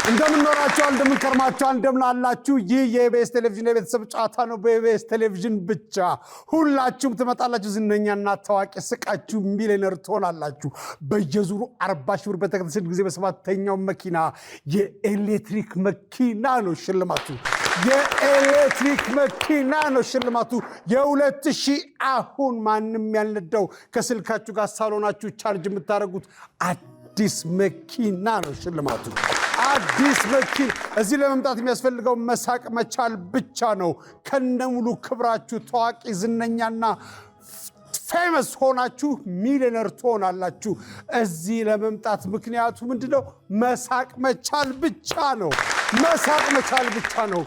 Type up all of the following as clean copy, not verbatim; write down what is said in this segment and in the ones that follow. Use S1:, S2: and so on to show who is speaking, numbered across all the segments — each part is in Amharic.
S1: እንደምን ኖራችኋል እንደምን ከርማችኋል እንደምን አላችሁ ይህ የኢቢኤስ ቴሌቪዥን የቤተሰብ ጨዋታ ነው በኢቢኤስ ቴሌቪዥን ብቻ ሁላችሁም ትመጣላችሁ ዝነኛና ታዋቂ ስቃችሁ ሚሊዮነር ትሆናላችሁ በየዙሩ 40 ሺህ ብር በተከታታይ ጊዜ በሰባተኛው መኪና የኤሌክትሪክ መኪና ነው ሽልማቱ የኤሌክትሪክ መኪና ነው ሽልማቱ የ2000 አሁን ማንንም ያልነዳው ከስልካችሁ ጋር ሳሎናችሁ ቻርጅ የምታደርጉት አዲስ መኪና ነው ሽልማቱ አዲስ መኪና እዚህ ለመምጣት የሚያስፈልገው መሳቅ መቻል ብቻ ነው ከነሙሉ ክብራችሁ ታዋቂ ዝነኛና ፌመስ ሆናችሁ ሚሊዮነር ትሆናላችሁ እዚህ ለመምጣት ምክንያቱ ምንድነው መሳቅ መቻል ብቻ ነው መሳቅ መቻል ብቻ ነው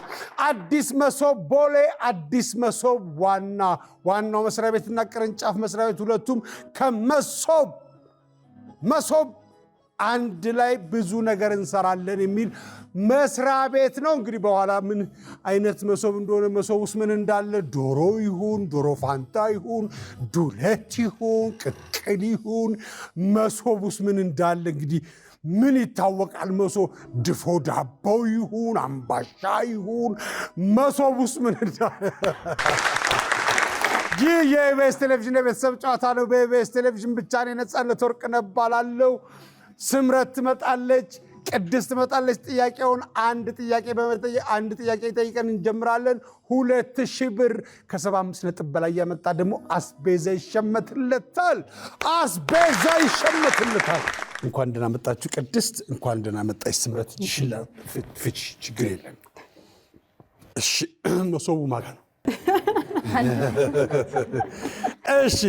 S1: አዲስ መሶብ ቦሌ አዲስ መሶብ ዋናው መስሪያ ቤትና ቅርንጫፍ መስሪያ ቤት ሁለቱም ከመሶብ አንድ ላይ ብዙ ነገር እንሰራለን የሚል መስሪያ ቤት ነው እንግዲህ በኋላ ምን አይነት መሶብ እንደሆነ መሶብስ ምን እንዳለ ዶሮ ይሁን ዶሮ ፋንታ ይሁን ዱለት ይሁን ቅቅል ይሁን መሶብስ ምን እንዳለ እንግዲህ ምን ይታወቃል መሶብ ድፎ ዳቦ ይሁን አምባሻ ይሁን መሶብስ ምን እንዳለ ይህ የኢቢኤስ ቴሌቪዥን የቤተሰብ ጨዋታ ነው በኢቢኤስ ቴሌቪዥን ብቻ ነው ነፃነት ወርቅነህ እባላለሁ ስምረት ትመጣለች ቅድስት ትመጣለች ጥያቄውን አንድ ጥያቄ በመጠየቅ አንድ ጥያቄ ጠይቀን እንጀምራለን 2000 ብር ከ75 ነጥብ በላይ ያመጣ ደግሞ አስቤዛ ይሸመትለታል እንኳን ደህና መጣችሁ ቅድስት እንኳን ደህና መጣች ስምረት ይችላል ፍቺ ችግር የለም እሺ መሶቡ ማጋ ነው እሺ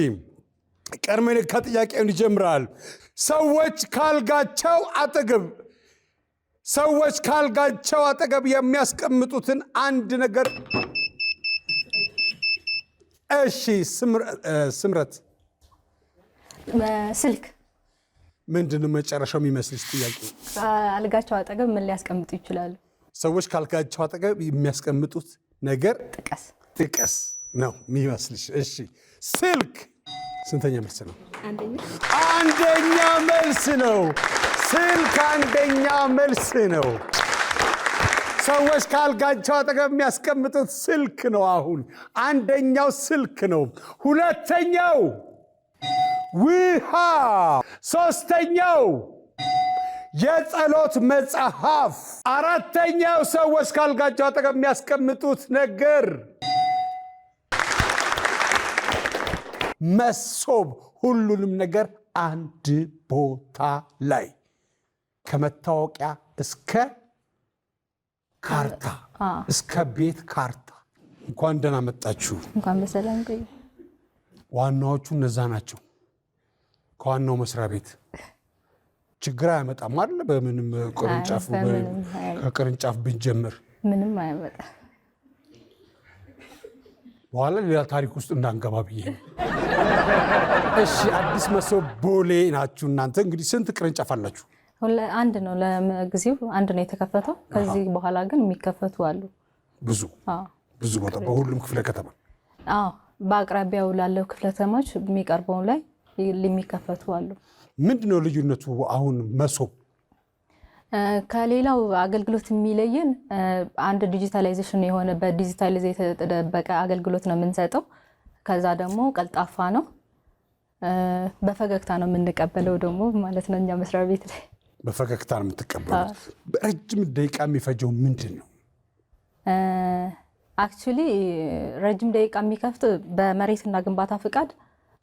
S1: ቀርሜን ከጥያቄውን ይጀምራል ሰዎች ካልጋቸው አጠገብ የሚያስቀምጡትን አንድ ነገር እሺ ስምረት
S2: ስልክ
S1: ምንድነው መጨረሻው የሚመስልሽ ጥያቄ
S2: አልጋቸው አጠገብ ምን ሊያስቀምጡ ይችላሉ
S1: ሰዎች ካልጋቸው አጠገብ የሚያስቀምጡት ነገር ጥቀስ ነው የሚመስልሽ እሺ ስልክ ስንተኛ መልስ ነው አንደኛ መልስ ነው ስልክ አንደኛ መልስ ነው ሰዎች ካልጋቸው አጠገብ የሚያስቀምጡት ስልክ ነው አሁን አንደኛው ስልክ ነው ሁለተኛው ውሃ ሶስተኛው የጸሎት መጽሐፍ አራተኛው ሰዎች ካልጋቸው አጠገብ የሚያስቀምጡት ነገር መሶብ ሁሉንም ነገር አንድ ቦታ ላይ ከመታወቂያ እስከ ካርታ እስከ ቤት ካርታ እንኳን ደህና መጣችሁ
S2: እንኳን በሰላም ቆዩ
S1: ዋናዎቹ እነዛ ናቸው ከዋናው መስሪያ ቤት ችግር አያመጣም አይደል በምንም ከቅርንጫፍ ብንጀምር
S2: ምንም አያመጣም
S1: በኋላ ሌላ ታሪክ ውስጥ እንዳንገባ ብዬ እሺ አዲስ መሶብ ቦሌ ናችሁ እናንተ እንግዲህ ስንት ቅርንጫፍ አላችሁ
S2: አንድ ነው ለጊዜው አንድ ነው የተከፈተው ከዚህ በኋላ ግን የሚከፈቱ አሉ
S1: ብዙ ቦታ በሁሉም ክፍለ ከተማ
S2: በአቅራቢያው ላለው ክፍለ ከተማዎች የሚቀርበው ላይ የሚከፈቱ አሉ
S1: ምንድነው ልዩነቱ አሁን መሶብ
S2: ከሌላው አገልግሎት የሚለየን አንድ ዲጂታላይዜሽን የሆነ በዲጂታላይዝ የተጠበቀ አገልግሎት ነው የምንሰጠው ከዛ ደግሞ ቀልጣፋ ነው በፈገግታ ነው የምንቀበለው ደግሞ ማለት ነው እኛ መስሪያ ቤት ላይ
S1: በፈገግታ ነው የምትቀበሉት ረጅም ደቂቃ የሚፈጀው ምንድነው
S2: አክቹሊ ረጅም ደቂቃ የሚከፍት በመሬትና ግንባታ ፍቃድ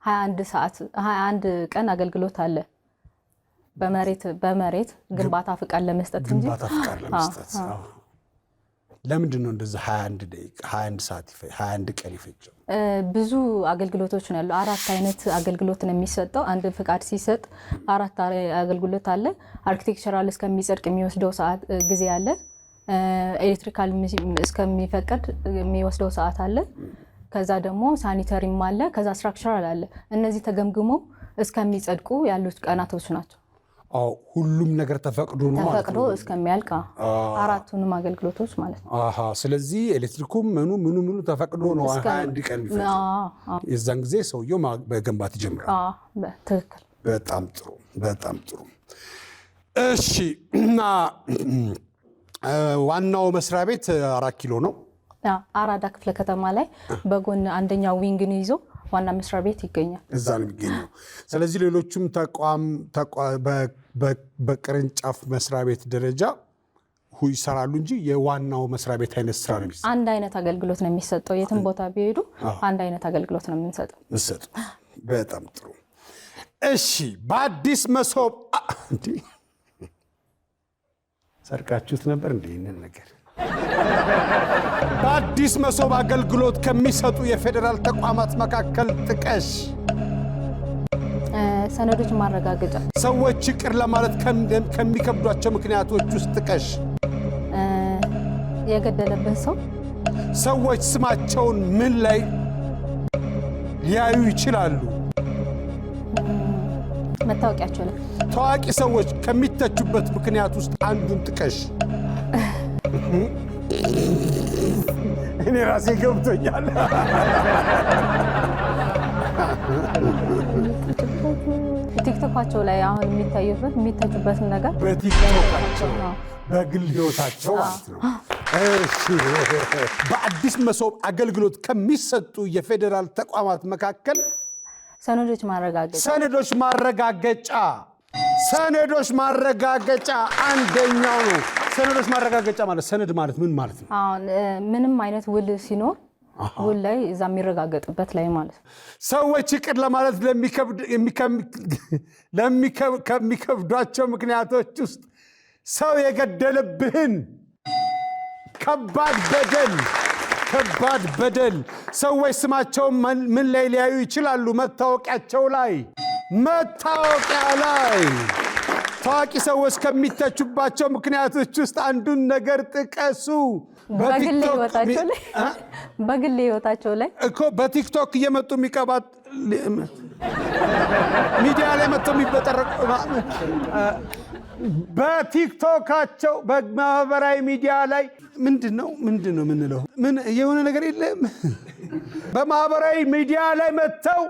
S2: 21 ቀን አገለግሎት አለ በመሬት ግንባታ ፍቃድ ለመስጠት እንጂ
S1: ግንባታ ፍቃድ ለመስጠት ለምንድን ነው እንደዛ 21 ደቂቃ 21 ሰዓት 21 ቀን ይፈጀው
S2: ብዙ አገልግሎቶች ነው ያለው አራት አይነት አገልግሎት ነው የሚሰጠው አንድ ፍቃድ ሲሰጥ አራት አገልግሎት አለ አርኪቴክቸራል እስከሚጸድቅ የሚወስደው ሰዓት ጊዜ አለ ኤሌክትሪካል እስከሚፈቀድ የሚወስደው ሰዓት አለ ከዛ ደግሞ ሳኒተሪም አለ ከዛ ስትራክቸራል አለ እነዚህ ተገምግሞ እስከሚጸድቁ ያሉት ቀናቶች ናቸው
S1: ሁሉም ነገር ተፈቅዶ ነው ማለት
S2: ተፈቅዶ እስከሚያልቅ አራቱንም አገልግሎቶች ማለት ነው
S1: ስለዚህ ኤሌክትሪኩም ምኑ ተፈቅዶ ነው 21 ቀን የዛን ጊዜ ሰውየው በግንባታ ይጀምራል
S2: ትክክል
S1: በጣም ጥሩ እሺ እና ዋናው መስሪያ ቤት 4 ኪሎ ነው።
S2: አራዳ ክፍለ ከተማ ላይ በጎን አንደኛው ዊንግን ይዞ ዋና መስሪያ ቤት ይገኛል።
S1: እዛ ነው የሚገኘው። ስለዚህ ሌሎችም ተቋም በቅርንጫፍ መስሪያ ቤት ደረጃ ይሰራሉ እንጂ የዋናው መስሪያ ቤት አይነት ስራ ነው የሚሰጠው።
S2: አንድ አይነት አገልግሎት ነው የሚሰጠው። የትም ቦታ ቢሄዱ አንድ አይነት አገልግሎት ነው የምንሰጠው።
S1: በጣም ጥሩ። እሺ፣ በአዲስ መሶብ እንዴ ሰርቃችሁት ነበር እንዴ? ይሄንን ነገር በአዲስ መሶብ አገልግሎት ከሚሰጡ የፌዴራል ተቋማት መካከል ጥቀሽ።
S2: ሰነዶች ማረጋገጫ።
S1: ሰዎች ይቅር ለማለት ከሚከብዷቸው ምክንያቶች ውስጥ ጥቀሽ።
S2: የገደለበት ሰው።
S1: ሰዎች ስማቸውን ምን ላይ ሊያዩ ይችላሉ?
S2: መታወቂያቸው ላይ።
S1: ታዋቂ ሰዎች ከሚተቹበት ምክንያት ውስጥ አንዱን ጥቀሽ። እኔ ራሴ ገብቶኛል።
S2: ቲክቶካቸው ላይ አሁን የሚተቹበትን ነገር
S1: በቲክቶካቸው በግል ሕይወታቸው ማለት ነው። እሺ፣ በአዲስ መሶብ አገልግሎት ከሚሰጡ የፌዴራል ተቋማት መካከል
S2: ሰነዶች ማረጋገጫ።
S1: ሰነዶች ማረጋገጫ አንደኛው ነው። ሰነዶች ማረጋገጫ ማለት ሰነድ ማለት ምን ማለት ነው?
S2: አሁን ምንም አይነት ውል ሲኖር ውል ላይ እዛ የሚረጋገጥበት ላይ ማለት ነው።
S1: ሰዎች ይቅር ለማለት ከሚከብዷቸው ምክንያቶች ውስጥ ሰው የገደለብህን ከባድ በደል ሰዎች ስማቸውን ምን ላይ ሊያዩ ይችላሉ? መታወቂያቸው ላይ። ታዋቂ ሰዎች ከሚተቹባቸው ምክንያቶች ውስጥ አንዱን ነገር ጥቀሱ።
S2: በግል ሕይወታቸው ላይ
S1: እኮ በቲክቶክ እየመጡ የሚቀባት ሚዲያ ላይ መጥተው የሚበጠረቁ በቲክቶካቸው በማህበራዊ ሚዲያ ላይ ምንድን ነው የምንለው? ምን የሆነ ነገር የለም። በማህበራዊ ሚዲያ ላይ መጥተው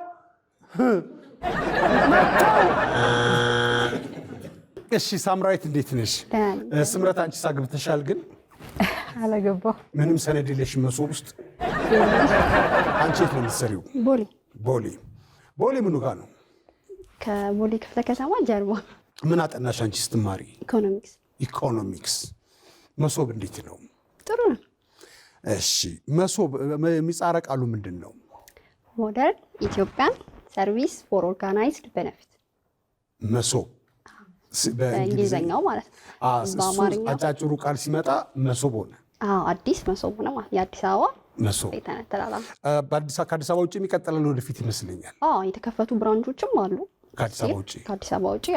S1: እሺ፣ ሳምራዊት እንዴት ነሽ? ስምረት አንቺስ አግብተሻል? ግን
S2: አላገባው።
S1: ምንም ሰነድ የለሽም መሶብ ውስጥ። አንቺ የት ነው የምትሰሪው? ቦሌ ምኑ ጋር ነው?
S3: ከቦሌ ክፍለ ከተማ ጀርባ።
S1: ምን አጠናሽ አንቺ ስትማሪ? ኢኮኖሚክስ። መሶብ እንዴት ነው?
S3: ጥሩ ነው።
S1: እሺ፣ መሶብ የሚጻረ ቃሉ ምንድን ነው?
S3: ሞደርን ኢትዮጵያን ሰርቪስ ፎር ኦርጋናይዝድ ቤኔፊት።
S1: መሶብ
S3: በእንግሊዝኛው ማለት ነው።
S1: በአማርኛ አጫጭሩ ቃል ሲመጣ መሶብ ሆነ።
S3: አዲስ መሶብ ሆነ ማለት የአዲስ አበባ
S1: መሶብ
S3: የተነተላላ።
S1: ከአዲስ አበባ ውጭ የሚቀጥላል ወደፊት ይመስለኛል።
S3: የተከፈቱ ብራንቾችም አሉ ከአዲስ አበባ ውጭ።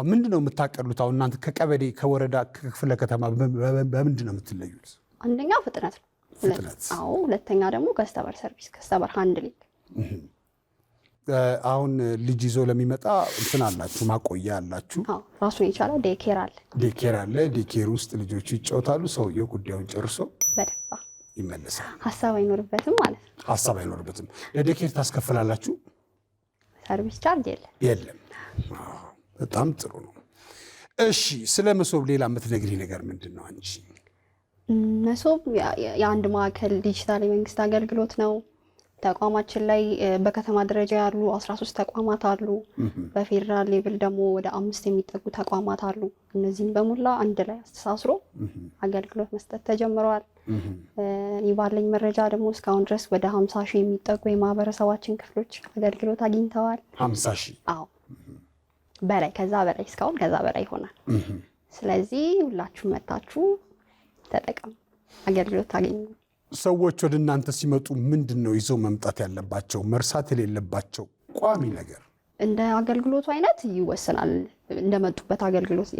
S1: ምንድን ነው የምታቀሉት? አሁን እናንተ ከቀበሌ ከወረዳ ከክፍለ ከተማ በምንድን ነው የምትለዩት?
S3: አንደኛ ፍጥነት ነው። ሁለተኛ ደግሞ ከስተመር ሰርቪስ፣ ከስተመር ሃንድሊንግ።
S1: አሁን ልጅ ይዞ ለሚመጣ እንትን አላችሁ፣ ማቆያ አላችሁ?
S3: ራሱን የቻለ ዴኬር አለ።
S1: ዴኬር ውስጥ ልጆቹ ይጫወታሉ። ሰውየው ጉዳዩን ጨርሶ
S3: በደንብ
S1: ይመለሳል።
S3: ሀሳብ አይኖርበትም ማለት ነው።
S1: ሀሳብ አይኖርበትም። ለዴኬር ታስከፍላላችሁ?
S3: ሰርቪስ ቻርጅ የለም።
S1: በጣም ጥሩ ነው። እሺ፣ ስለ መሶብ ሌላ የምትነግሪ ነገር ምንድን ነው አንቺ?
S3: መሶብ የአንድ ማዕከል ዲጂታል የመንግስት አገልግሎት ነው። ተቋማችን ላይ በከተማ ደረጃ ያሉ 13 ተቋማት አሉ። በፌዴራል ሌቭል ደግሞ ወደ 5 የሚጠጉ ተቋማት አሉ። እነዚህም በሙላ አንድ ላይ አስተሳስሮ አገልግሎት መስጠት ተጀምረዋል። እኔ ባለኝ መረጃ ደግሞ እስካሁን ድረስ ወደ 50 ሺህ የሚጠጉ የማህበረሰባችን ክፍሎች አገልግሎት አግኝተዋል።
S1: 50 ሺህ?
S3: አዎ፣ በላይ ከዛ በላይ ይሆናል። ስለዚህ ሁላችሁም መታችሁ ተጠቀሙ፣ አገልግሎት ታገኙ።
S1: ሰዎች ወደ እናንተ ሲመጡ ምንድን ነው ይዘው መምጣት ያለባቸው? መርሳት የሌለባቸው ቋሚ ነገር?
S3: እንደ አገልግሎቱ አይነት ይወሰናል። እንደመጡበት አገልግሎት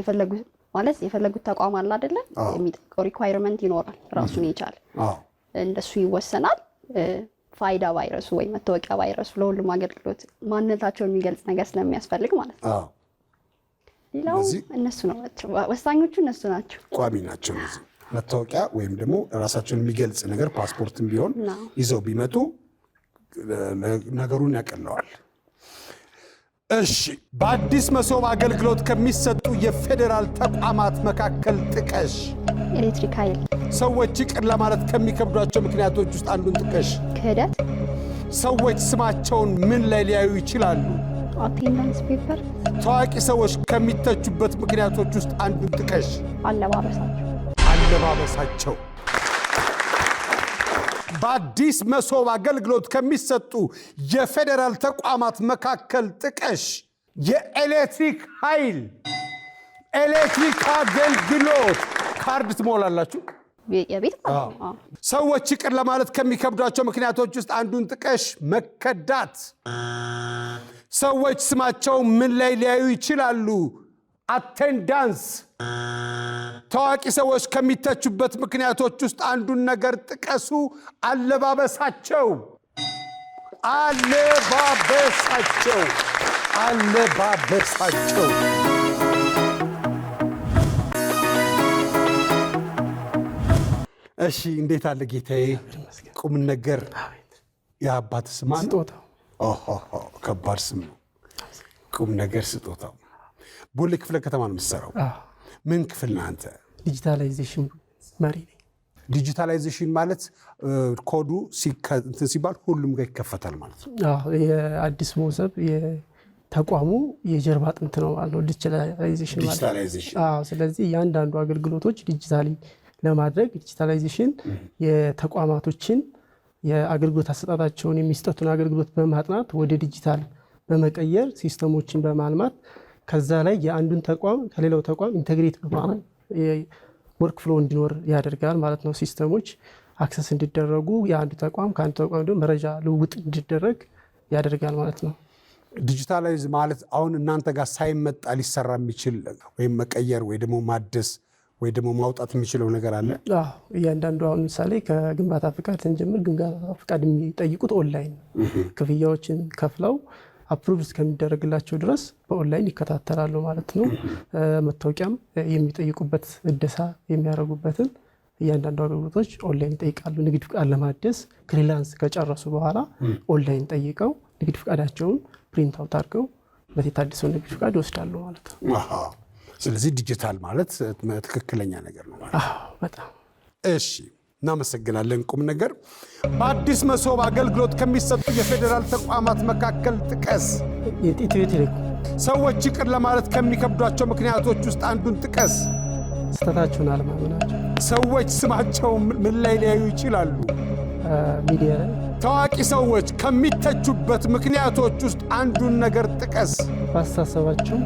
S3: የፈለጉት ተቋም አለ አይደለ? የሚጠይቀው ሪኳየርመንት ይኖራል ራሱን የቻለ። እንደሱ ይወሰናል። ፋይዳ ቫይረሱ ወይ መታወቂያ ቫይረሱ ለሁሉም አገልግሎት ማንነታቸውን የሚገልጽ ነገር ስለሚያስፈልግ ማለት ነው። ሌላው እነሱ ናቸው ወሳኞቹ፣ እነሱ ናቸው፣
S1: ቋሚ ናቸው። መታወቂያ ወይም ደግሞ ራሳቸውን የሚገልጽ ነገር ፓስፖርትም ቢሆን ይዘው ቢመጡ ነገሩን ያቀለዋል። እሺ በአዲስ መሶብ አገልግሎት ከሚሰጡ የፌዴራል ተቋማት መካከል ጥቀሽ።
S3: ኤሌክትሪክ ኃይል።
S1: ሰዎች ይቅር ለማለት ከሚከብዷቸው ምክንያቶች ውስጥ አንዱን ጥቀሽ።
S3: ክህደት።
S1: ሰዎች ስማቸውን ምን ላይ ሊያዩ ይችላሉ?
S3: አቴንዳንስ ፔፐር።
S1: ታዋቂ ሰዎች ከሚተቹበት ምክንያቶች ውስጥ አንዱን ጥቀሽ።
S3: አለባበሳቸው።
S1: በአዲስ መሶብ አገልግሎት ከሚሰጡ የፌዴራል ተቋማት መካከል ጥቀሽ። የኤሌክትሪክ ኃይል። ኤሌክትሪክ አገልግሎት ካርድ ትሞላላችሁ?
S3: የቤት
S1: ሰዎች ይቅር ለማለት ከሚከብዷቸው ምክንያቶች ውስጥ አንዱን ጥቀሽ። መከዳት። ሰዎች ስማቸው ምን ላይ ሊያዩ ይችላሉ? አቴንዳንስ። ታዋቂ ሰዎች ከሚተቹበት ምክንያቶች ውስጥ አንዱን ነገር ጥቀሱ። አለባበሳቸው። አለባበሳቸው። አለባበሳቸው። እሺ እንዴት አለ ጌታዬ? ቁም ነገር የአባት ስም
S4: ስጦታው።
S1: ከባድ ስም ነው። ቁም ነገር ስጦታው። ቦሌ ክፍለ ከተማ ነው የምትሰራው? ምን ክፍል ነህ አንተ?
S4: ዲጂታላይዜሽን መሪ ነኝ።
S1: ዲጂታላይዜሽን ማለት ኮዱ እንትን ሲባል ሁሉም ጋር ይከፈታል ማለት ነው?
S4: የአዲስ መሶብ የተቋሙ የጀርባ አጥንት ነው ማለት ነው ዲጂታላይዜሽን ማለት። ስለዚህ እያንዳንዱ አገልግሎቶች ዲጂታሊ ለማድረግ ዲጂታላይዜሽን የተቋማቶችን የአገልግሎት አሰጣጣቸውን የሚሰጡትን አገልግሎት በማጥናት ወደ ዲጂታል በመቀየር ሲስተሞችን በማልማት ከዛ ላይ የአንዱን ተቋም ከሌላው ተቋም ኢንተግሬት በማድረግ ወርክ ፍሎ እንዲኖር ያደርጋል ማለት ነው። ሲስተሞች አክሰስ እንዲደረጉ የአንዱ ተቋም ከአንዱ ተቋም ደግሞ መረጃ ልውውጥ እንዲደረግ ያደርጋል ማለት ነው።
S1: ዲጂታላይዝ ማለት አሁን እናንተ ጋር ሳይመጣ ሊሰራ የሚችል ወይም መቀየር ወይ ደግሞ ማደስ ወይ ደግሞ ማውጣት የሚችለው ነገር አለ?
S4: እያንዳንዱ አሁን ምሳሌ ከግንባታ ፍቃድ ስንጀምር ግንባታ ፍቃድ የሚጠይቁት ኦንላይን ክፍያዎችን ከፍለው አፕሩቭ እስከሚደረግላቸው ድረስ በኦንላይን ይከታተላሉ ማለት ነው። መታወቂያም የሚጠይቁበት እደሳ የሚያደርጉበትን እያንዳንዱ አገልግሎቶች ኦንላይን ይጠይቃሉ። ንግድ ፍቃድ ለማደስ ክሊራንስ ከጨረሱ በኋላ ኦንላይን ጠይቀው ንግድ ፍቃዳቸውን ፕሪንት አውት አድርገው በታደሰው ንግድ ፍቃድ ይወስዳሉ ማለት ነው።
S1: ስለዚህ ዲጂታል ማለት ትክክለኛ ነገር ነው ማለት ነው።
S4: በጣም
S1: እሺ፣ እናመሰግናለን። ቁም ነገር በአዲስ መሶብ አገልግሎት ከሚሰጡ የፌዴራል ተቋማት መካከል ጥቀስ።
S4: ኢትዮ ቴሌኮም።
S1: ሰዎች ይቅር ለማለት ከሚከብዷቸው ምክንያቶች ውስጥ አንዱን ጥቀስ።
S4: ስህተታቸውን አለማመናቸው።
S1: ሰዎች ስማቸው ምን ላይ ሊያዩ ይችላሉ?
S4: ሚዲያ ላይ።
S1: ታዋቂ ሰዎች ከሚተቹበት ምክንያቶች ውስጥ አንዱን ነገር ጥቀስ።
S4: በአስተሳሰባቸው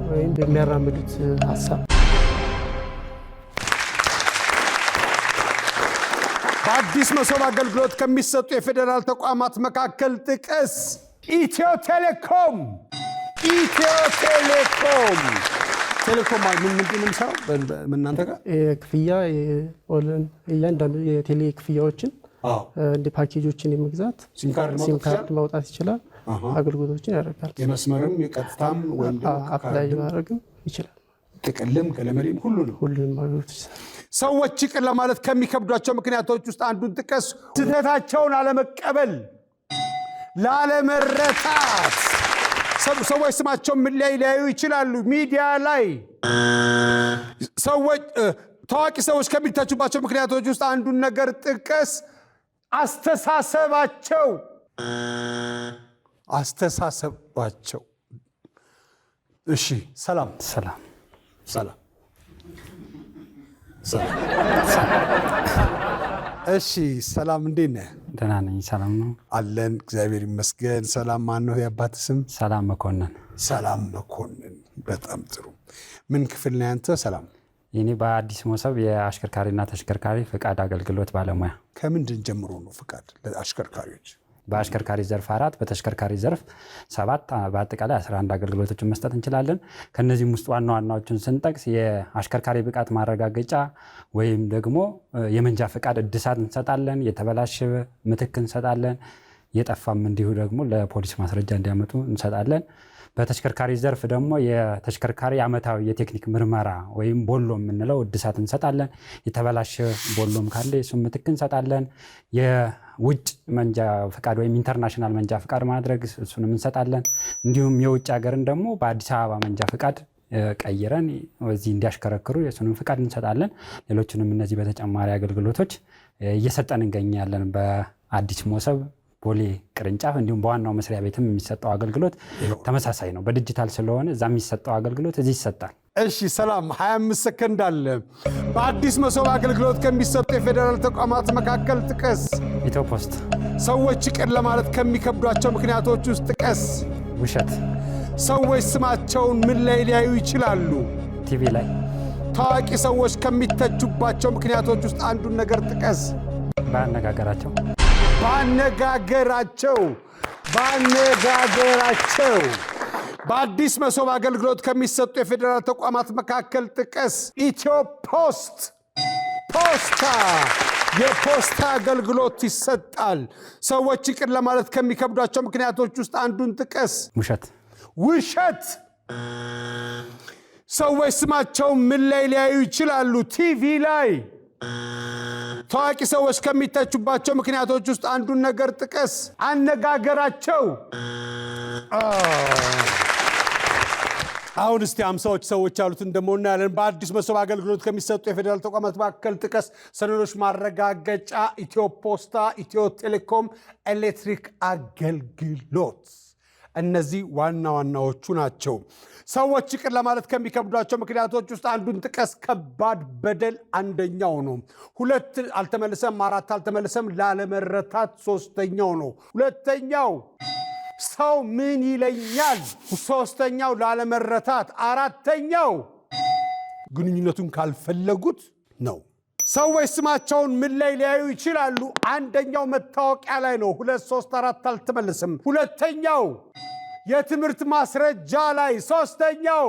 S4: ወይም በሚያራምዱት ሀሳብ።
S1: በአዲስ መሶብ አገልግሎት ከሚሰጡ የፌዴራል ተቋማት መካከል ጥቀስ። ኢትዮ ቴሌኮም። ኢትዮ ቴሌኮም። ቴሌኮም ምንድን ነው የሚሰራው? እናንተ ጋር
S4: ክፍያ እያንዳንዱ የቴሌ ክፍያዎችን እንደ ፓኬጆችን የመግዛት ሲም ካርድ ማውጣት ይችላል። አገልግሎቶችን ያደርጋል።
S1: የመስመርም የቀጥታም ወይም
S4: አፕላይ ማድረግም ይችላል።
S1: ጥቅልም ከለመሪም ሁሉንም
S4: አገልግሎቶች ይሰራል።
S1: ሰዎች ይቅር ለማለት ከሚከብዷቸው ምክንያቶች ውስጥ አንዱን ጥቀስ። ስህተታቸውን አለመቀበል፣ ላለመረታት። ሰዎች ስማቸውን ምን ላይ ሊያዩ ይችላሉ? ሚዲያ ላይ። ታዋቂ ሰዎች ከሚተቹባቸው ምክንያቶች ውስጥ አንዱን ነገር ጥቀስ። አስተሳሰባቸው። አስተሳሰባቸው። እሺ፣ ሰላም
S5: ሰላም
S1: ሰላም ሰላም። እሺ፣ ሰላም እንዴት ነህ?
S5: ደህና ነኝ። ሰላም ነው
S1: አለን፣ እግዚአብሔር ይመስገን። ሰላም። ማን ነው የአባት ስም?
S5: ሰላም መኮንን።
S1: ሰላም መኮንን። በጣም ጥሩ። ምን ክፍል ነው ያንተ? ሰላም።
S5: እኔ በአዲስ መሶብ የአሽከርካሪና ተሽከርካሪ ፍቃድ አገልግሎት ባለሙያ።
S1: ከምንድን ጀምሮ ነው ፍቃድ ለአሽከርካሪዎች?
S5: በአሽከርካሪ ዘርፍ 4 በተሽከርካሪ ዘርፍ 7 በአጠቃላይ 11 አገልግሎቶችን መስጠት እንችላለን። ከነዚህም ውስጥ ዋና ዋናዎችን ስንጠቅስ የአሽከርካሪ ብቃት ማረጋገጫ ወይም ደግሞ የመንጃ ፍቃድ እድሳት እንሰጣለን። የተበላሸ ምትክ እንሰጣለን። የጠፋም እንዲሁ ደግሞ ለፖሊስ ማስረጃ እንዲያመጡ እንሰጣለን። በተሽከርካሪ ዘርፍ ደግሞ የተሽከርካሪ ዓመታዊ የቴክኒክ ምርመራ ወይም ቦሎ የምንለው እድሳት እንሰጣለን። የተበላሸ ቦሎም ካለ የሱም ምትክ እንሰጣለን። ውጭ መንጃ ፍቃድ ወይም ኢንተርናሽናል መንጃ ፍቃድ ማድረግ እሱንም እንሰጣለን። እንዲሁም የውጭ ሀገርን ደግሞ በአዲስ አበባ መንጃ ፍቃድ ቀይረን እዚህ እንዲያሽከረክሩ የሱንም ፍቃድ እንሰጣለን። ሌሎችንም እነዚህ በተጨማሪ አገልግሎቶች እየሰጠን እንገኛለን። በአዲስ ሞሰብ ቦሌ ቅርንጫፍ እንዲሁም በዋናው መስሪያ ቤትም የሚሰጠው አገልግሎት ተመሳሳይ ነው። በዲጂታል ስለሆነ እዛ የሚሰጠው አገልግሎት እዚህ ይሰጣል።
S1: እሺ ሰላም 25 ሰከንድ አለ። በአዲስ መሶብ አገልግሎት ከሚሰጡ የፌዴራል ተቋማት መካከል ጥቀስ።
S5: ኢትዮ ፖስት።
S1: ሰዎች ይቅር ለማለት ከሚከብዷቸው ምክንያቶች ውስጥ ጥቀስ።
S5: ውሸት።
S1: ሰዎች ስማቸውን ምን ላይ ሊያዩ ይችላሉ?
S5: ቲቪ ላይ።
S1: ታዋቂ ሰዎች ከሚተቹባቸው ምክንያቶች ውስጥ አንዱን ነገር ጥቀስ።
S5: በአነጋገራቸው።
S1: በአዲስ መሶብ አገልግሎት ከሚሰጡ የፌዴራል ተቋማት መካከል ጥቀስ። ኢትዮ ፖስት። ፖስታ የፖስታ አገልግሎት ይሰጣል። ሰዎች ይቅር ለማለት ከሚከብዷቸው ምክንያቶች ውስጥ አንዱን ጥቀስ። ውሸት። ሰዎች ስማቸውን ምን ላይ ሊያዩ ይችላሉ? ቲቪ ላይ። ታዋቂ ሰዎች ከሚተቹባቸው ምክንያቶች ውስጥ አንዱን ነገር ጥቀስ። አነጋገራቸው። አሁን እስቲ 50 ሰዎች ያሉትን ደሞ እናያለን። በአዲስ መሶብ አገልግሎት ከሚሰጡ የፌዴራል ተቋማት መካከል ጥቀስ። ሰነዶች ማረጋገጫ፣ ኢትዮ ፖስታ፣ ኢትዮ ቴሌኮም፣ ኤሌክትሪክ አገልግሎት። እነዚህ ዋና ዋናዎቹ ናቸው። ሰዎች ይቅር ለማለት ከሚከብዷቸው ምክንያቶች ውስጥ አንዱን ጥቀስ። ከባድ በደል አንደኛው ነው። 2 አልተመለሰም፣ 4 አልተመለሰም፣ ላለመረታት 3ኛው ነው። 2ኛው ሰው ምን ይለኛል፣ 3ኛው ላለመረታት፣ 4ኛው ግንኙነቱን ካልፈለጉት ነው። ሰዎች ስማቸውን ምን ላይ ሊያዩ ይችላሉ? 1ኛው መታወቂያ ላይ ነው። 2 3 4 አልተመለሰም። 2ኛው የትምህርት ማስረጃ ላይ፣ 3ኛው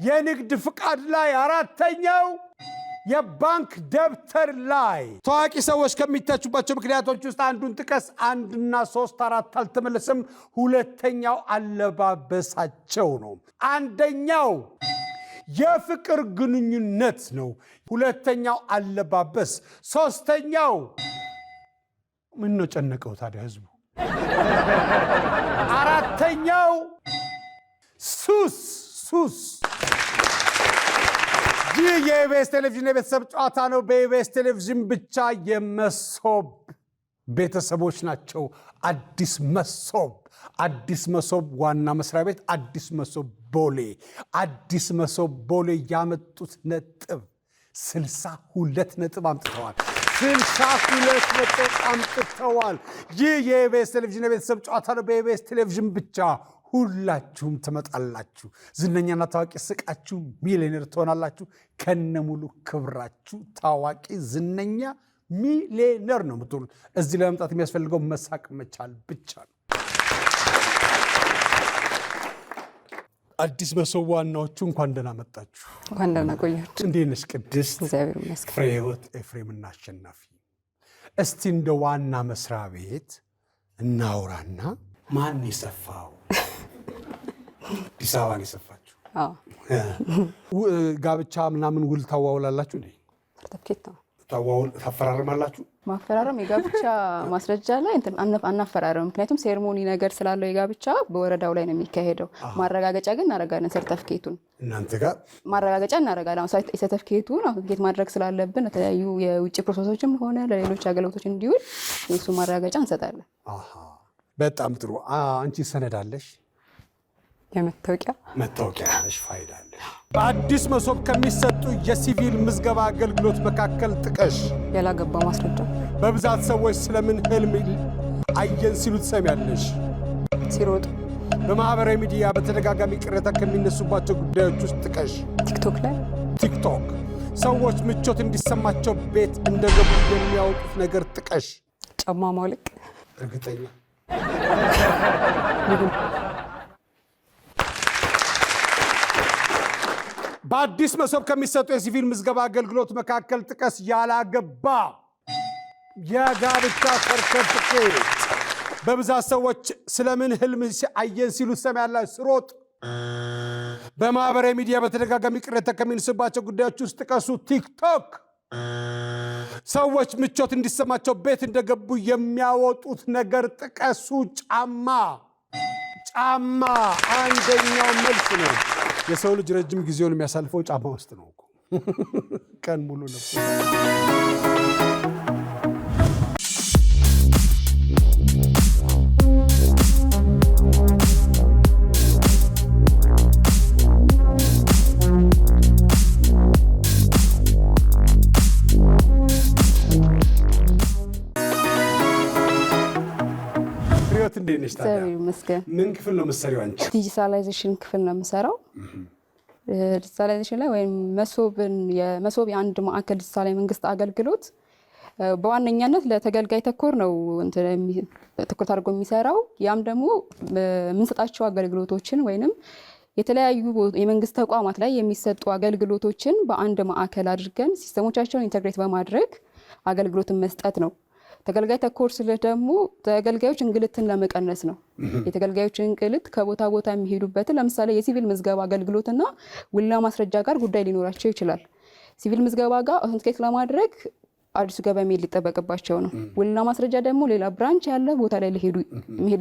S1: የንግድ ፍቃድ ላይ፣ 4ኛው የባንክ ደብተር ላይ። ታዋቂ ሰዎች ከሚተቹባቸው ምክንያቶች ውስጥ አንዱን ጥቀስ። 1 እና 3 4 አልተመለሰም። 2ኛው አለባበሳቸው ነው። 1ኛው የፍቅር ግንኙነት ነው። 2ኛው አለባበስ። 3ኛው ምን ነው ጨነቀው ታዲያ ህዝቡ? 4ኛው ሱስ። ይህ የኢቢኤስ ቴሌቪዥን የቤተሰብ ጨዋታ ነው። በኢቢኤስ ቴሌቪዥን ብቻ የመሶብ ቤተሰቦች ናቸው። አዲስ መሶብ ዋና መስሪያ ቤት አዲስ መሶብ ቦሌ ያመጡት ነጥብ 62 ነጥብ አምጥተዋል። 62 ነጥብ አምጥተዋል። ይህ የኢቢኤስ ቴሌቪዥን የቤተሰብ ጨዋታ ነው። በኢቢኤስ ቴሌቪዥን ብቻ ሁላችሁም ትመጣላችሁ። ዝነኛና ታዋቂ ስቃችሁ ሚሊዮነር ትሆናላችሁ። ከነሙሉ ክብራችሁ ታዋቂ ዝነኛ ሚሊዮነር ነው የምትሆኑት። እዚህ ለመምጣት የሚያስፈልገው መሳቅ መቻል ብቻ ነው። አዲስ መሶብ ዋናዎቹ እንኳን ደህና መጣችሁ።
S2: እንኳን ደህና ቆያችሁ።
S1: እንዴት ነሽ ቅድስት?
S2: እግዚአብሔር ይመስገን።
S1: ፍሬህይወት ኤፍሬምና አሸናፊ። እስቲ እንደ ዋና መስሪያ ቤት እናውራና ማን የሰፋው? አዲስ አበባ ነው የሰፋችሁ?
S2: አዎ።
S1: ጋብቻ ምናምን ውል ታዋውላላችሁ እንዴ?
S2: ሰርተፍኬት ነው
S1: ታፈራርማላችሁ?
S2: ማፈራረም የጋብቻ ማስረጃ ላይ አናፈራረም። ምክንያቱም ሴርሞኒ ነገር ስላለው የጋብቻ በወረዳው ላይ ነው የሚካሄደው። ማረጋገጫ ግን እናረጋለን። ሰርተፍኬቱን
S1: እናንተ ጋር
S2: ማረጋገጫ እናረጋለን። አሁን ሰርተፍኬቱን አውቶንቲኬት ማድረግ ስላለብን ለተለያዩ የውጭ ፕሮሰሶችም ሆነ ለሌሎች አገልግሎቶች እንዲውል የሱ ማረጋገጫ እንሰጣለን።
S1: በጣም ጥሩ። አንቺ ሰነዳለሽ?
S2: የመታወቂያ
S1: አለሽ? ፋይዳ አለሽ? በአዲስ መሶብ ከሚሰጡ የሲቪል ምዝገባ አገልግሎት መካከል ጥቀሽ።
S2: ያላገባ ማስረጃ።
S1: በብዛት ሰዎች ስለምን ህልም አየን ሲሉ ትሰሚያለሽ?
S2: ሲሮጡ።
S1: በማህበራዊ ሚዲያ በተደጋጋሚ ቅሬታ ከሚነሱባቸው ጉዳዮች ውስጥ ጥቀሽ። ቲክቶክ። ሰዎች ምቾት እንዲሰማቸው ቤት እንደገቡ የሚያወጡት ነገር ጥቀሽ።
S2: ጫማ ማውለቅ።
S1: እርግጠኛ በአዲስ መሶብ ከሚሰጡ የሲቪል ምዝገባ አገልግሎት መካከል ጥቀስ። ያላገባ የጋብቻ ሰርተፍኬት። በብዛት ሰዎች ስለምን ህልም አየን ሲሉ ትሰሚያለሽ? ስሮጥ። በማህበራዊ ሚዲያ በተደጋጋሚ ቅሬታ ከሚነሱባቸው ጉዳዮች ውስጥ ጥቀሱ። ቲክቶክ። ሰዎች ምቾት እንዲሰማቸው ቤት እንደገቡ የሚያወጡት ነገር ጥቀሱ። ጫማ አንደኛው መልስ ነው። የሰው ልጅ ረጅም ጊዜውን የሚያሳልፈው ጫማ ውስጥ ነው እኮ ቀን ሙሉ ነው።
S2: ምን
S1: ክፍል ነው የምትሰሪው አንቺ?
S2: ዲጂታላይዜሽን ክፍል ነው የምሰራው። ዲጂታላይዜሽን ላይ ወይም የመሶብ የአንድ ማዕከል ዲጂታል መንግስት አገልግሎት በዋነኛነት ለተገልጋይ ተኮር ነው ትኩረት አድርጎ የሚሰራው። ያም ደግሞ የምንሰጣቸው አገልግሎቶችን ወይንም የተለያዩ የመንግስት ተቋማት ላይ የሚሰጡ አገልግሎቶችን በአንድ ማዕከል አድርገን ሲስተሞቻቸውን ኢንተግሬት በማድረግ አገልግሎትን መስጠት ነው። ተገልጋይ ተኮር ስለ ደግሞ ተገልጋዮች እንግልትን ለመቀነስ ነው። የተገልጋዮች እንግልት ከቦታ ቦታ የሚሄዱበትን ለምሳሌ የሲቪል ምዝገባ አገልግሎትና ውልና ማስረጃ ጋር ጉዳይ ሊኖራቸው ይችላል። ሲቪል ምዝገባ ጋር አውተንቲኬት ለማድረግ አዲሱ ገበያ መሄድ ሊጠበቅባቸው ነው። ውልና ማስረጃ ደግሞ ሌላ ብራንች ያለ ቦታ ላይ መሄድ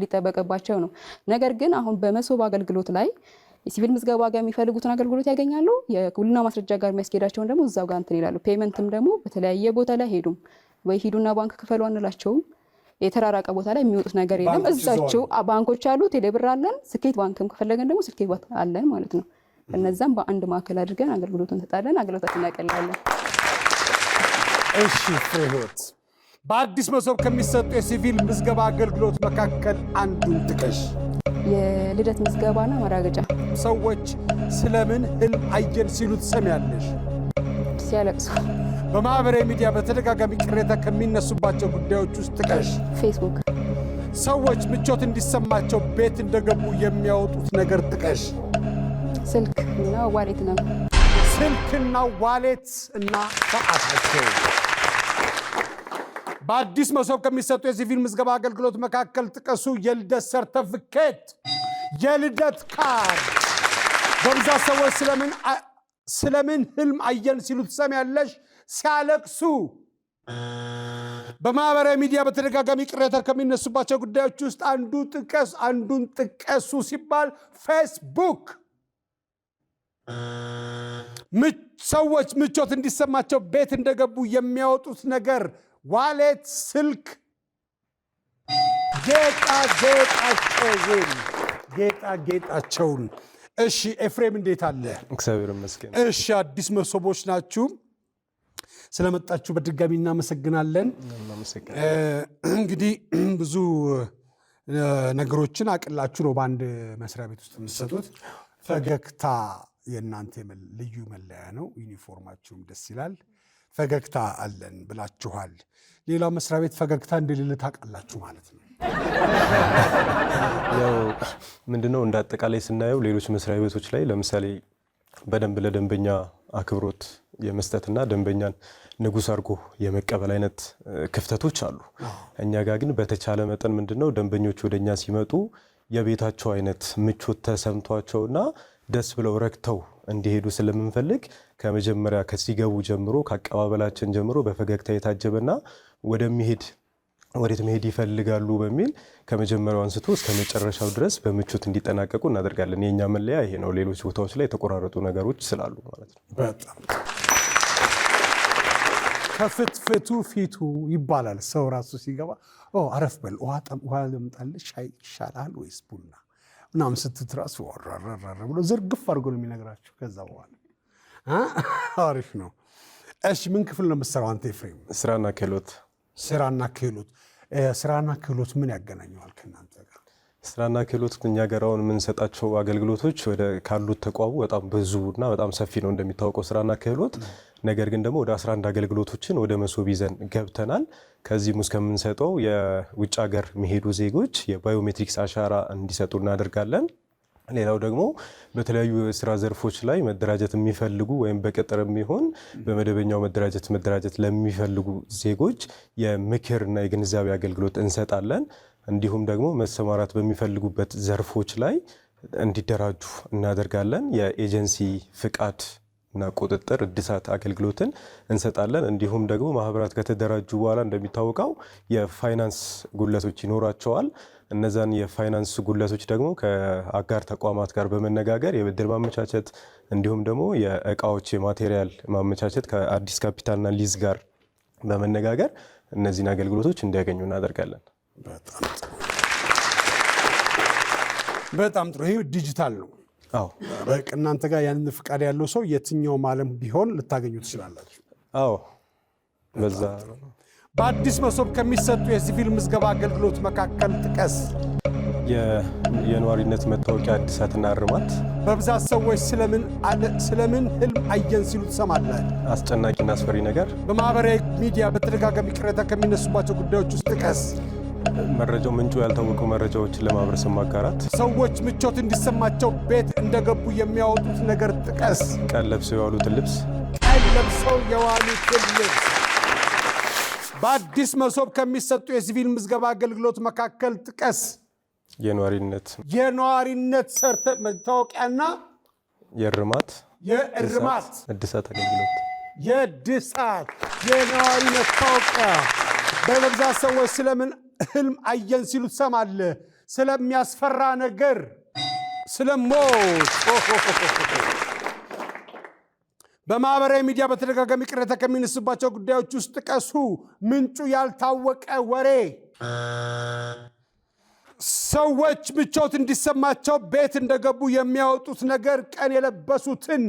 S2: ሊጠበቅባቸው ነው። ነገር ግን አሁን በመሶብ አገልግሎት ላይ የሲቪል ምዝገባ ጋር የሚፈልጉትን አገልግሎት ያገኛሉ። የውልና ማስረጃ ጋር የሚያስኬዳቸውን ደግሞ እዛው ጋር እንትን ይላሉ። ፔመንትም ደግሞ በተለያየ ቦታ ላይ ሄዱም ወይ ሂዱና ባንክ ክፈሉ አንላቸውም። የተራራቀ ቦታ ላይ የሚወጡት ነገር የለም። እዛቸው ባንኮች አሉ፣ ቴሌብር አለን፣ ስኬት ባንክም ከፈለገን ደግሞ ስኬት ባንክ አለን ማለት ነው። እነዛም በአንድ ማዕከል አድርገን አገልግሎቱን እንሰጣለን፣ አገልግሎታችን እናቀላለን።
S1: እሺ ፍሬህይወት፣ በአዲስ መሶብ ከሚሰጡ የሲቪል ምዝገባ አገልግሎት መካከል አንዱን ጥቀሽ።
S2: የልደት ምዝገባና ማረጋገጫ።
S1: ሰዎች ስለምን ህልም አየን ሲሉ ትሰሚያለሽ?
S2: ሲያለቅሱ።
S1: በማህበራዊ ሚዲያ በተደጋጋሚ ቅሬታ ከሚነሱባቸው ጉዳዮች ውስጥ ጥቀሽ።
S2: ፌስቡክ።
S1: ሰዎች ምቾት እንዲሰማቸው ቤት እንደገቡ የሚያወጡት ነገር ጥቀሽ።
S2: ስልክና ዋሌት ነው።
S1: ስልክና ዋሌት እና ሰዓታቸው። በአዲስ መሶብ ከሚሰጡ የሲቪል ምዝገባ አገልግሎት መካከል ጥቀሱ። የልደት ሰርተፍኬት፣ የልደት ካርድ። በብዛት ሰዎች ስለምን ህልም አየን ሲሉ ትሰሚያለሽ? ሲያለቅሱ። በማህበራዊ ሚዲያ በተደጋጋሚ ቅሬታ ከሚነሱባቸው ጉዳዮች ውስጥ አንዱን ጥቀሱ ሲባል ፌስቡክ። ሰዎች ምቾት እንዲሰማቸው ቤት እንደገቡ የሚያወጡት ነገር ዋሌት፣ ስልክ፣ ጌጣጌጣቸውን። እሺ ኤፍሬም እንዴት አለ?
S6: እግዚአብሔር ይመስገን።
S1: እሺ አዲስ መሶቦች ናችሁ፣ ስለመጣችሁ በድጋሚ እናመሰግናለን። እንግዲህ ብዙ ነገሮችን አቅላችሁ ነው በአንድ መስሪያ ቤት ውስጥ የምትሰጡት። ፈገግታ የእናንተ ልዩ መለያ ነው። ዩኒፎርማችሁም ደስ ይላል። ፈገግታ አለን ብላችኋል። ሌላው መስሪያ ቤት ፈገግታ እንደሌለ ታውቃላችሁ ማለት ነው።
S6: ያው ምንድነው እንደ አጠቃላይ ስናየው ሌሎች መስሪያ ቤቶች ላይ ለምሳሌ በደንብ ለደንበኛ አክብሮት የመስጠትና ደንበኛን ንጉስ አድርጎ የመቀበል አይነት ክፍተቶች አሉ። እኛ ጋር ግን በተቻለ መጠን ምንድነው ደንበኞች ወደኛ ሲመጡ የቤታቸው አይነት ምቾት ተሰምቷቸውና ደስ ብለው ረክተው እንዲሄዱ ስለምንፈልግ ከመጀመሪያ ከሲገቡ ጀምሮ ከአቀባበላችን ጀምሮ በፈገግታ የታጀበና ወዴት መሄድ ይፈልጋሉ በሚል ከመጀመሪያው አንስቶ እስከ መጨረሻው ድረስ በምቾት እንዲጠናቀቁ እናደርጋለን። የኛ መለያ ይሄ ነው። ሌሎች ቦታዎች ላይ የተቆራረጡ ነገሮች ስላሉ ማለት ነው።
S1: በጣም ከፍትፍቱ ፊቱ ይባላል። ሰው ራሱ ሲገባ አረፍ በል ውሃ ለምጣልሽ ሻይ ይሻላል ወይስ ቡና ምናምን ስትት ራሱ ብሎ ዝርግፍ አድርጎ ነው የሚነግራቸው። ከዛ በኋላ አሪፍ ነው። እሺ ምን ክፍል ነው የምትሰራው አንተ ኤፍሬም?
S6: ስራና ክህሎት።
S1: ስራና ክህሎት ምን ያገናኘዋል ከእናንተ ጋር?
S6: ስራና ክህሎት እኛ ጋር አሁን የምንሰጣቸው አገልግሎቶች ካሉት ተቋሙ በጣም ብዙና በጣም ሰፊ ነው እንደሚታወቀው ስራና ክህሎት። ነገር ግን ደግሞ ወደ 11 አገልግሎቶችን ወደ መሶብ ይዘን ገብተናል። ከዚህም ውስጥ ከምንሰጠው የውጭ ሀገር የሚሄዱ ዜጎች የባዮሜትሪክስ አሻራ እንዲሰጡ እናደርጋለን። ሌላው ደግሞ በተለያዩ የስራ ዘርፎች ላይ መደራጀት የሚፈልጉ ወይም በቅጥር የሚሆን በመደበኛው መደራጀት ለሚፈልጉ ዜጎች የምክርና የግንዛቤ አገልግሎት እንሰጣለን። እንዲሁም ደግሞ መሰማራት በሚፈልጉበት ዘርፎች ላይ እንዲደራጁ እናደርጋለን። የኤጀንሲ ፍቃድ እና ቁጥጥር እድሳት አገልግሎትን እንሰጣለን። እንዲሁም ደግሞ ማህበራት ከተደራጁ በኋላ እንደሚታወቀው የፋይናንስ ጉድለቶች ይኖራቸዋል። እነዛን የፋይናንስ ጉድለቶች ደግሞ ከአጋር ተቋማት ጋር በመነጋገር የብድር ማመቻቸት እንዲሁም ደግሞ የእቃዎች የማቴሪያል ማመቻቸት ከአዲስ ካፒታልና ሊዝ ጋር በመነጋገር እነዚህን አገልግሎቶች እንዲያገኙ እናደርጋለን።
S1: በጣም ጥሩ። ይሄ ዲጂታል ነው።
S6: አዎ
S1: በቃ እናንተ ጋር ያንን ፍቃድ ያለው ሰው የትኛውም ዓለም ቢሆን ልታገኙ ትችላላችሁ።
S6: አዎ በዛ
S1: በአዲስ መሶብ ከሚሰጡ የሲቪል ምዝገባ አገልግሎት መካከል ጥቀስ።
S6: የነዋሪነት መታወቂያ እድሳትና እርማት።
S1: በብዛት ሰዎች ስለምን ህልም አየን ሲሉ ትሰማለህ?
S6: አስጨናቂና አስፈሪ ነገር።
S1: በማህበራዊ ሚዲያ በተደጋጋሚ ቅሬታ ከሚነሱባቸው ጉዳዮች ውስጥ ጥቀስ።
S6: መረጃው ምንጩ ያልታወቁ መረጃዎችን ለማህበረሰብ ማጋራት።
S1: ሰዎች ምቾት እንዲሰማቸው ቤት እንደገቡ የሚያወጡት ነገር ጥቀስ።
S6: ቀን ለብሰው የዋሉትን ልብስ።
S1: በአዲስ መሶብ ከሚሰጡ የሲቪል ምዝገባ አገልግሎት መካከል ጥቀስ።
S6: የነዋሪነት
S1: ሰርተ መታወቂያና
S6: የእርማት እድሳት አገልግሎት።
S1: የነዋሪ መታወቂያ። በብዛት ሰዎች ስለምን ህልም አየን ሲሉ ትሰማለህ? ስለሚያስፈራ ነገር፣ ስለሞት። በማህበራዊ ሚዲያ በተደጋጋሚ ቅሬታ ከሚነሱባቸው ጉዳዮች ውስጥ ጥቀሱ። ምንጩ ያልታወቀ ወሬ። ሰዎች ምቾት እንዲሰማቸው ቤት እንደገቡ የሚያወጡት ነገር፣ ቀን የለበሱትን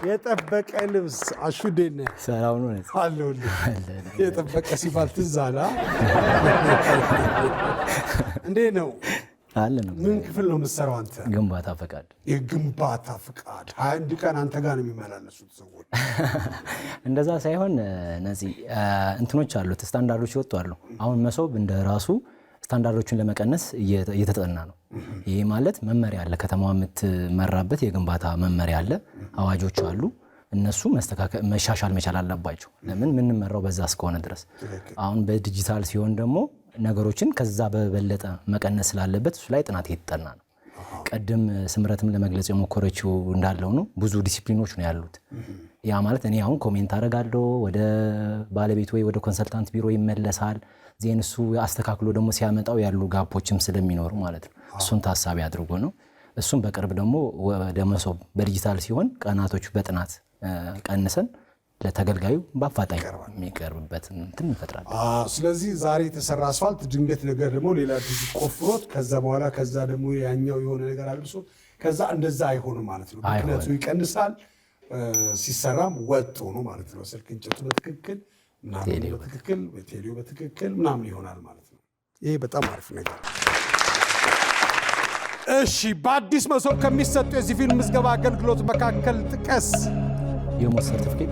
S1: የጠበቀ ልብስ። አሹዴነ
S7: ሰላም ነው
S1: አለሁልህ። የጠበቀ ሲባል ትዝ አለ። እንዴት ነው?
S7: አለ ነው።
S1: ምን ክፍል ነው የምትሰራው አንተ?
S7: ግንባታ ፈቃድ።
S1: የግንባታ ፈቃድ 21 ቀን አንተ ጋር ነው የሚመላለሱት ሰዎች?
S7: እንደዛ ሳይሆን እነዚህ እንትኖች አሉት፣ ስታንዳርዶች ይወጣሉ። አሁን መሶብ እንደራሱ ስታንዳርዶቹን ለመቀነስ እየተጠና ነው። ይሄ ማለት መመሪያ አለ፣ ከተማዋ የምትመራበት የግንባታ መመሪያ አለ፣ አዋጆች አሉ። እነሱ መሻሻል መቻል አለባቸው። ለምን የምንመራው በዛ እስከሆነ ድረስ። አሁን በዲጂታል ሲሆን ደግሞ ነገሮችን ከዛ በበለጠ መቀነስ ስላለበት እሱ ላይ ጥናት እየተጠና ነው። ቀደም ስምረትም ለመግለጽ የሞከረችው እንዳለው ነው። ብዙ ዲሲፕሊኖች ነው ያሉት። ያ ማለት እኔ አሁን ኮሜንት አደርጋለሁ፣ ወደ ባለቤት ወይ ወደ ኮንሰልታንት ቢሮ ይመለሳል። ዜን እሱ አስተካክሎ ደግሞ ሲያመጣው ያሉ ጋፖችም ስለሚኖሩ ማለት ነው። እሱን ታሳቢ አድርጎ ነው። እሱም በቅርብ ደግሞ ወደ መሶብ በዲጂታል ሲሆን ቀናቶቹ በጥናት ቀንሰን ለተገልጋዩ በአፋጣኝ የሚቀርብበት እንትን እንፈጥራለን።
S1: ስለዚህ ዛሬ የተሰራ አስፋልት ድንገት ነገር ደግሞ ሌላ ድርጅት ቆፍሮት ከዛ በኋላ ከዛ ደግሞ ያኛው የሆነ ነገር አልብሶ ከዛ እንደዛ አይሆንም ማለት ነው። ምክንያቱ ይቀንሳል፣ ሲሰራም ወጥ ሆኖ ማለት ነው። ስልክ እንጨቱ በትክክል ምናምን በትክክል ቴሌው በትክክል ምናምን ይሆናል ማለት ነው። ይሄ በጣም አሪፍ ነገር። እሺ፣ በአዲስ መሶብ ከሚሰጡ የሲቪል ምዝገባ አገልግሎት መካከል ጥቀስ።
S7: የሞት ሰርቲፊኬት።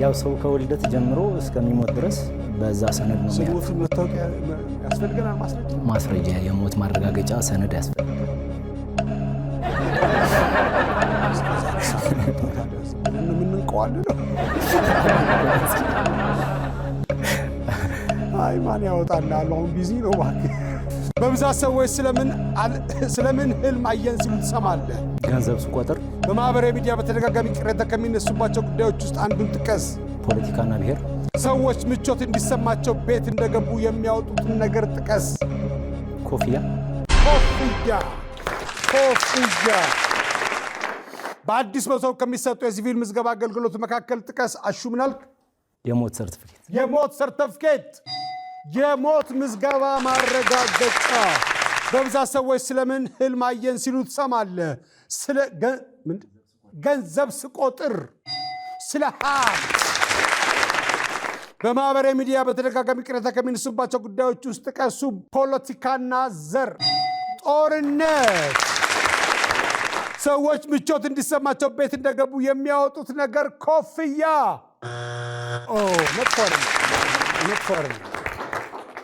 S7: ያው ሰው ከውልደት ጀምሮ እስከሚሞት ድረስ በዛ ሰነድ ነው
S1: የሚያልፍ። መታወቂያ ያስፈልገናል፣
S7: ማስረጃ፣ የሞት ማረጋገጫ ሰነድ ያስፈልጋል።
S1: የምንንቀዋለን ነው። አይ ማን ያወጣልሃል? አሁን ቢዚ ነው እባክህ። በብዛት ሰዎች ስለምን ህልም አየን ሲሉ ትሰማለህ?
S7: ገንዘብ ስቆጥር።
S1: በማህበራዊ ሚዲያ በተደጋጋሚ ቅሬታ ከሚነሱባቸው ጉዳዮች ውስጥ አንዱን ጥቀስ።
S7: ፖለቲካና ብሔር።
S1: ሰዎች ምቾት እንዲሰማቸው ቤት እንደገቡ የሚያወጡትን ነገር ጥቀስ።
S7: ኮፍያ።
S1: በአዲስ መሶብ ከሚሰጡ የሲቪል ምዝገባ አገልግሎት መካከል ጥቀስ። አሹ ምን አልክ?
S7: የሞት ሰርቲፊኬት።
S1: የሞት ምዝገባ ማረጋገጫ። በብዛት ሰዎች ስለምን ህልም አየን ሲሉ ትሰማለህ? ገንዘብ ስቆጥር፣ ስለ ሀብት። በማህበራዊ ሚዲያ በተደጋጋሚ ቅሬታ ከሚነሱባቸው ጉዳዮች ውስጥ ጥቀሱ። ፖለቲካና ዘር። ጦርነት። ሰዎች ምቾት እንዲሰማቸው ቤት እንደገቡ የሚያወጡት ነገር ኮፍያ።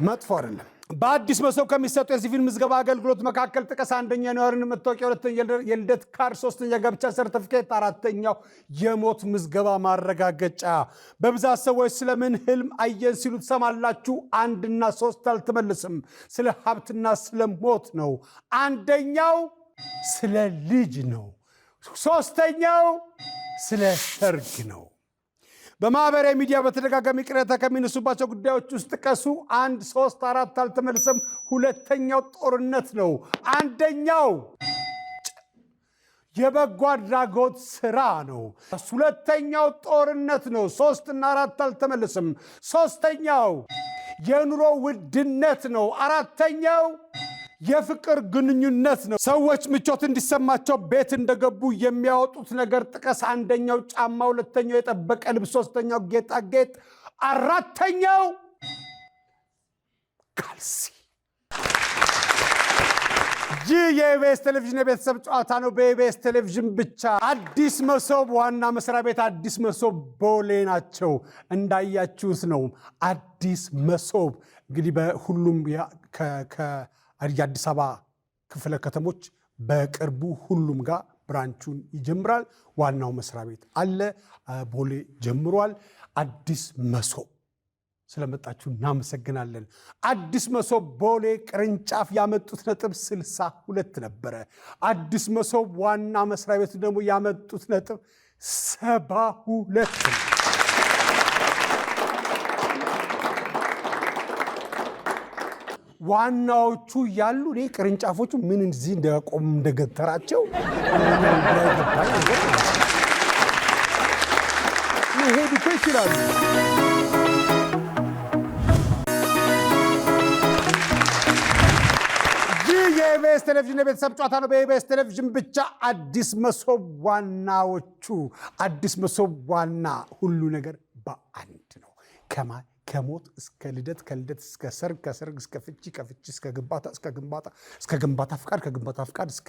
S1: መጥፎ አይደለም። በአዲስ መሶብ ከሚሰጡ የሲቪል ምዝገባ አገልግሎት መካከል ጥቀስ። አንደኛ የነዋሪነት መታወቂያ፣ ሁለተኛ የልደት ካርድ፣ ሶስተኛ ጋብቻ ሰርተፊኬት፣ አራተኛው የሞት ምዝገባ ማረጋገጫ። በብዛት ሰዎች ስለምን ህልም አየን ሲሉ ትሰማላችሁ? 1 እና 3 አልተመልስም። ስለ ሀብትና ስለ ሞት ነው። አንደኛው ስለ ልጅ ነው። ሶስተኛው ስለ ሰርግ ነው። በማህበራዊ ሚዲያ በተደጋጋሚ ቅሬታ ከሚነሱባቸው ጉዳዮች ውስጥ ጥቀሱ። 1፣ 3፣ 4 አልተመልሰም። ሁለተኛው ጦርነት ነው። አንደኛው የበጎ አድራጎት ስራ ነው። ሁለተኛው ጦርነት ነው። 3 እና 4 አልተመልሰም። ሶስተኛው የኑሮ ውድነት ነው። አራተኛው የፍቅር ግንኙነት ነው። ሰዎች ምቾት እንዲሰማቸው ቤት እንደገቡ የሚያወጡት ነገር ጥቀስ። አንደኛው ጫማ፣ ሁለተኛው የጠበቀ ልብስ፣ ሶስተኛው ጌጣጌጥ፣ አራተኛው ካልሲ። ይህ የኢቢኤስ ቴሌቪዥን የቤተሰብ ጨዋታ ነው። በኢቢኤስ ቴሌቪዥን ብቻ። አዲስ መሶብ ዋና መስሪያ ቤት አዲስ መሶብ ቦሌ ናቸው። እንዳያችሁት ነው። አዲስ መሶብ እንግዲህ በሁሉም የአዲስ አበባ ክፍለ ከተሞች በቅርቡ ሁሉም ጋር ብራንቹን ይጀምራል። ዋናው መስሪያ ቤት አለ፣ ቦሌ ጀምሯል። አዲስ መሶብ ስለመጣችሁ እናመሰግናለን። አዲስ መሶብ ቦሌ ቅርንጫፍ ያመጡት ነጥብ 62 ነበረ። አዲስ መሶብ ዋና መስሪያ ቤቱ ደግሞ ያመጡት ነጥብ 72 ነው። ዋናዎቹ ያሉ እኔ ቅርንጫፎቹ ምን እዚህ እንደቆም እንደገተራቸው መሄድ እኮ ይችላሉ። ይህ የኢቢኤስ ቴሌቪዥን የቤተሰብ ጨዋታ ነው። በኢቢኤስ ቴሌቪዥን ብቻ። አዲስ መሶብ ዋናዎቹ። አዲስ መሶብ ዋና ሁሉ ነገር በአንድ ነው። ከሞት እስከ ልደት፣ ከልደት እስከ ሰርግ፣ ከሰርግ እስከ ፍቺ፣ ከፍቺ እስከ ግንባታ፣ እስከ ግንባታ ፍቃድ፣ ከግንባታ ፍቃድ እስከ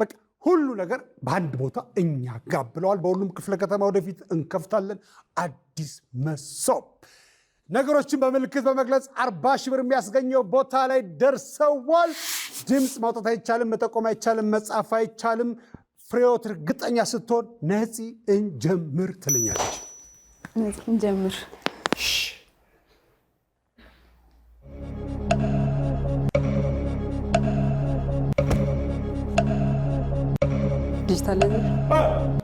S1: በቃ ሁሉ ነገር በአንድ ቦታ እኛ ጋር ብለዋል። በሁሉም ክፍለ ከተማ ወደፊት እንከፍታለን። አዲስ መሶብ ነገሮችን በምልክት በመግለጽ 40 ሺህ ብር የሚያስገኘው ቦታ ላይ ደርሰዋል። ድምፅ ማውጣት አይቻልም፣ መጠቆም አይቻልም፣ መጻፍ አይቻልም። ፍሬዎት እርግጠኛ ስትሆን ነፂ እንጀምር ትለኛለች።
S2: እንጀምር።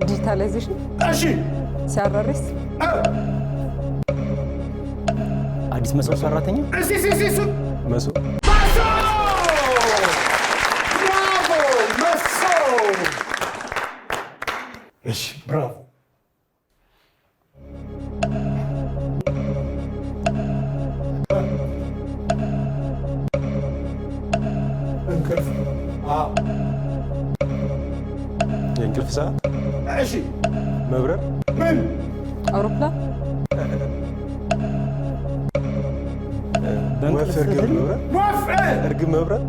S2: ዲጂታላይዜሽን፣
S1: እሺ፣
S2: ሲያራርስ፣
S7: አዲስ መሶብ ሰራተኛ፣
S6: መሶብ፣
S1: ብራቮ መሶብ። እሺ፣ ብራቮ። እንቅልፍ፣
S6: የእንቅልፍ ሰዓት፣
S1: እሺ፣
S6: መብረር፣
S1: ምን
S2: አውሮፕላን፣
S6: ወፍ፣ እርግብ መብረር፣ እርግብ መብረር፣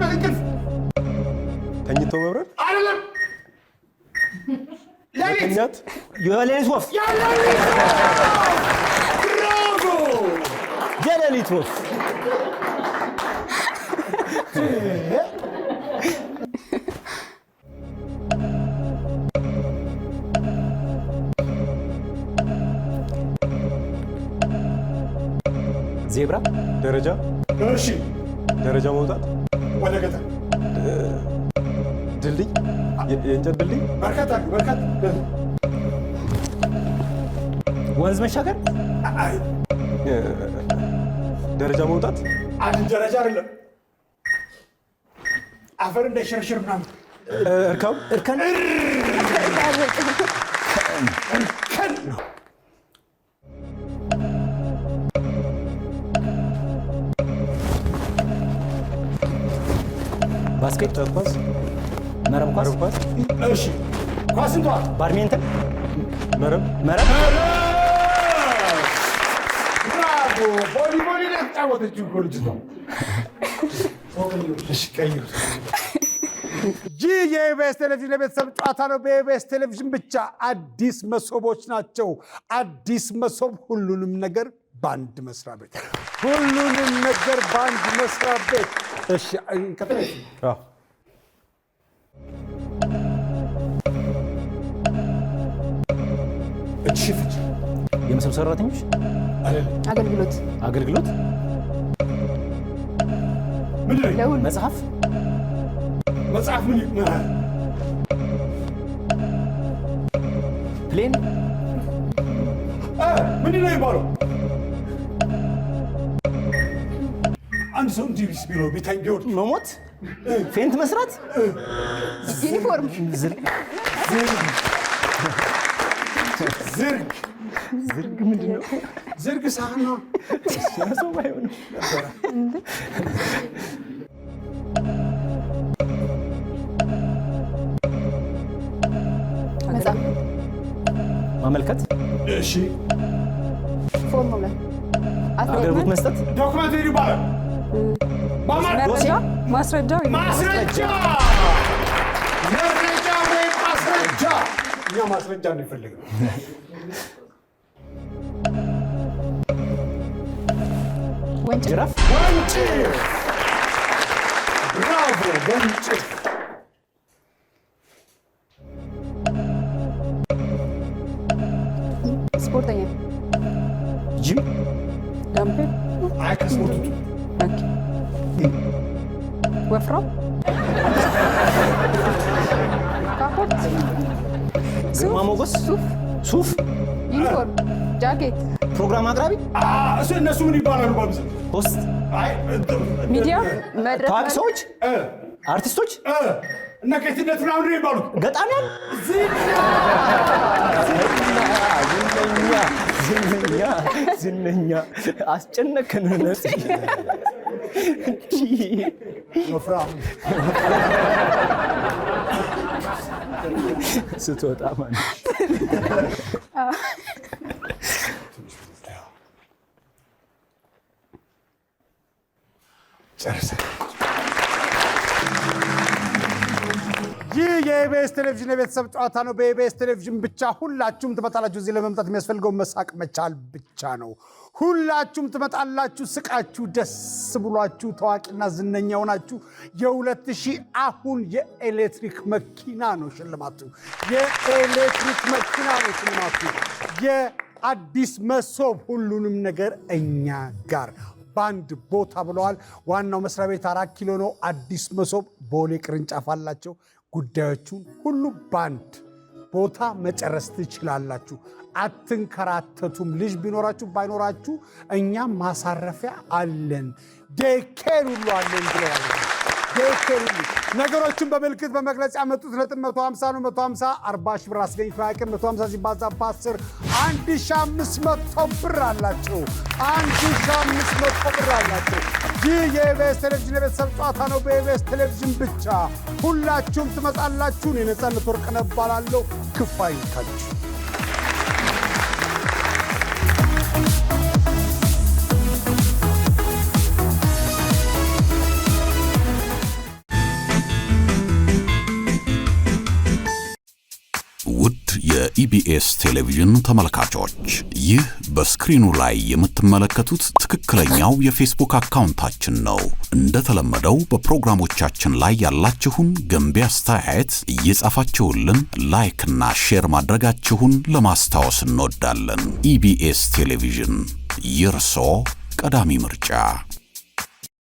S1: እንቅልፍ፣
S6: ተኝቶ መብረር፣
S1: አይደለም፣
S6: መተኛት፣
S7: የሌሊት ወፍ፣
S1: ብራቮ፣
S7: የሌሊት ወፍ። ዜብራ፣
S6: ደረጃ፣
S1: እሺ፣
S6: ደረጃ መውጣት፣
S1: ወደ ገጠር፣
S6: ድልድይ፣ የእንጨት ድልድይ፣
S1: በርከት፣
S7: ወንዝ መሻገር፣
S6: ደረጃ መውጣት፣
S1: አንድ ደረጃ አይደለም፣ አፈር እንዳይሸረሸር ምናምን፣
S6: እርከን፣
S7: እርከን
S1: ነው።
S7: ባስኬት፣
S6: ኳስ፣
S7: መረብ ኳስ፣
S1: እሺ፣ ኳስ እንቷ፣
S7: ባድሚንተን፣
S6: መረብ፣
S1: ብራቮ። ቮሊቦል ነው የተጫወተችው እኮ ልጅቷ። እሺ፣ ቀይሩ። ይህ የኢቢኤስ ቴሌቪዥን የቤተሰብ ጨዋታ ነው። በኢቢኤስ ቴሌቪዥን ብቻ። አዲስ መሶቦች ናቸው። አዲስ መሶብ ሁሉንም ነገር በአንድ መስሪያ ቤት ሁሉንም ነገር በአንድ መስሪያ ቤት። እሺ እንቀጥል። እሺ ፍቺ
S7: የመሰብ ሰራተኞች አገልግሎት መጽሐፍ
S1: ምን
S7: ፕሌን
S1: ምንድን ነው የሚባለው? አንድ ሰው እንዲህ ቢሮ ቢታኝ ቢወድ
S7: መሞት ፌንት መስራት
S3: ዩኒፎርም
S1: ዝርግ ምንድን ነው? ዝርግ ሳህን ነው።
S7: ሰው አይሆንም። ማመልከት
S1: እሺ
S3: ፎርም ነው
S7: አገልግሎት መስጠት
S1: ዶክመንት ይባላል።
S2: ማስረጃ
S1: ወይ ማስረጃ እኛ ማስረጃ ነው የፈለግነው።
S7: ጅራፍ
S1: ወንጭፍ ብራቮ ወንጭፍ
S3: ስፖርተኛ
S7: ጂም
S2: ዳምፔል
S1: ከስፖርቱ
S2: ወፍራም ካፖርት
S7: ግርማ ሞገስ ሱፍ
S2: ዩኒፎርም ጃኬት
S7: ፕሮግራም አቅራቢ
S1: እነሱ ምን ይባላሉ? ባብዝ
S7: ሆስት
S2: ሚዲያ
S3: መድረክ
S7: ታዋቂ ሰዎች አርቲስቶች
S1: እና ከየትነት ምናምን ነው የሚባሉት።
S7: ገጣሚያን ዝነኛ አስጨነቀን ነፂ
S1: ወፍራም
S7: ስትወጣ ማለት
S1: ይህ የኢቢኤስ ቴሌቪዥን የቤተሰብ ጨዋታ ነው። በኢቢኤስ ቴሌቪዥን ብቻ ሁላችሁም ትመጣላችሁ። እዚህ ለመምጣት የሚያስፈልገው መሳቅ መቻል ብቻ ነው። ሁላችሁም ትመጣላችሁ፣ ስቃችሁ፣ ደስ ብሏችሁ፣ ታዋቂና ዝነኛ ሆናችሁ የ2000 አሁን የኤሌክትሪክ መኪና ነው ሽልማቱ። የኤሌክትሪክ መኪና ነው ሽልማቱ። የአዲስ መሶብ ሁሉንም ነገር እኛ ጋር በአንድ ቦታ ብለዋል። ዋናው መስሪያ ቤት 4 ኪሎ ነው። አዲስ መሶብ ቦሌ ቅርንጫፍ አላቸው። ጉዳዮቹን ሁሉ ባንድ ቦታ መጨረስ ትችላላችሁ። አትንከራተቱም። ልጅ ቢኖራችሁ ባይኖራችሁ እኛም ማሳረፊያ አለን፣ ዴኬር ሁሉ አለን ብለዋል። ዴኬር ሁሉ ነገሮችን በምልክት በመግለጽ ያመጡት ነጥብ 150 ነው። 150 40 ሺህ ብር አስገኝቶ አያውቅም። 150 ሲባዛ በ10 1500 ብር አላቸው። 1500 ብር አላቸው። ይህ የኢቢኤስ ቴሌቪዥን የቤተሰብ ጨዋታ ነው። በኢቢኤስ ቴሌቪዥን ብቻ ሁላችሁም ትመጣላችሁ። እኔ ነፃነት ወርቅነህ እባላለሁ። ክፋይ ካችሁ
S8: ውድ የኢቢኤስ ቴሌቪዥን ተመልካቾች፣ ይህ በስክሪኑ ላይ የምትመለከቱት ትክክለኛው የፌስቡክ አካውንታችን ነው። እንደተለመደው በፕሮግራሞቻችን ላይ ያላችሁን ገንቢ አስተያየት እየጻፋችሁልን ላይክና ሼር ማድረጋችሁን ለማስታወስ እንወዳለን። ኢቢኤስ ቴሌቪዥን የርሶ ቀዳሚ ምርጫ።